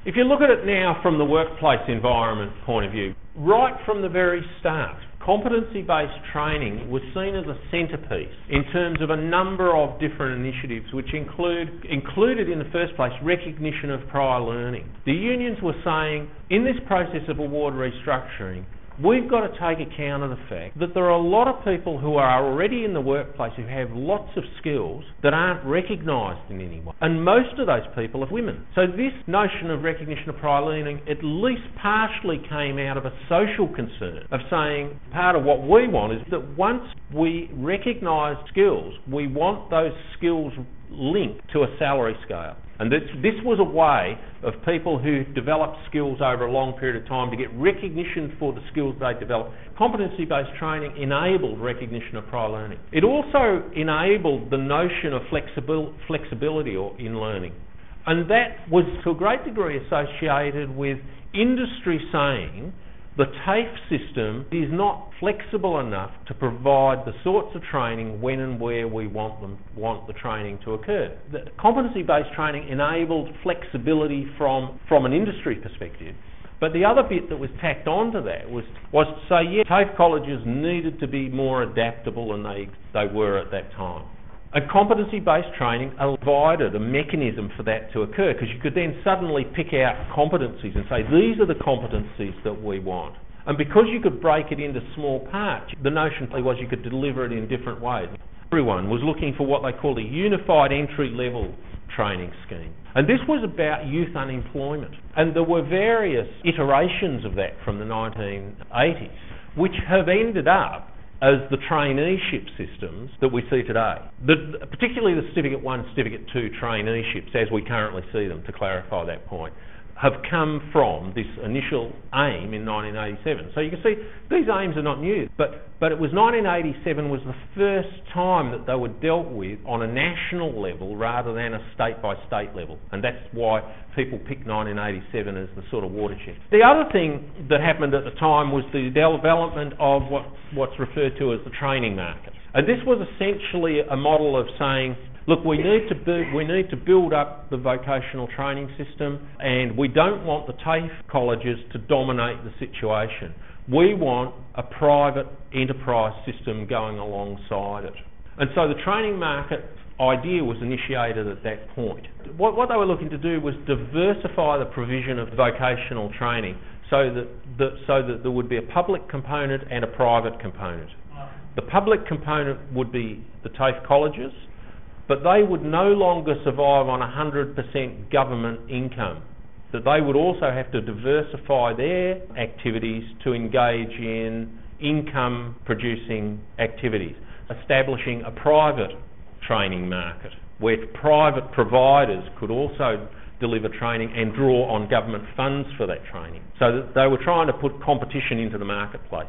If you look at it now from the workplace environment point of view, right from the very start, competency-based training was seen as a centrepiece in terms of a number of different initiatives which included in the first place recognition of prior learning. The unions were saying, in this process of award restructuring, we've got to take account of the fact that there are a lot of people who are already in the workplace who have lots of skills that aren't recognised in any way. And most of those people are women. So this notion of recognition of prior learning at least partially came out of a social concern of saying part of what we want is that once we recognise skills, we want those skills linked to a salary scale. And this was a way of people who developed skills over a long period of time to get recognition for the skills they developed. Competency-based training enabled recognition of prior learning. It also enabled the notion of flexibility in learning. And that was to a great degree associated with industry saying the TAFE system is not flexible enough to provide the sorts of training when and where we want the training to occur. The competency-based training enabled flexibility from an industry perspective. But the other bit that was tacked onto that was to say, yeah, TAFE colleges needed to be more adaptable than they were at that time. And competency-based training provided a mechanism for that to occur, because you could then suddenly pick out competencies and say, these are the competencies that we want. And because you could break it into small parts, the notion was you could deliver it in different ways. Everyone was looking for what they called a unified entry-level training scheme. And this was about youth unemployment. And there were various iterations of that from the 1980s, which have ended up as the traineeship systems that we see today. Particularly the Certificate 1, Certificate 2 traineeships, as we currently see them, to clarify that point, have come from this initial aim in 1987. So you can see these aims are not new, but it was 1987 was the first time that they were dealt with on a national level rather than a state-by-state level, and that's why people picked 1987 as the sort of watershed. The other thing that happened at the time was the development of what's referred to as the training market. And this was essentially a model of saying, look, we need to build up the vocational training system, and we don't want the TAFE colleges to dominate the situation. We want a private enterprise system going alongside it. And so the training market idea was initiated at that point. What they were looking to do was diversify the provision of vocational training so that there would be a public component and a private component. The public component would be the TAFE colleges, but they would no longer survive on 100% government income. That they would also have to diversify their activities to engage in income-producing activities, establishing a private training market where private providers could also deliver training and draw on government funds for that training. So that they were trying to put competition into the marketplace.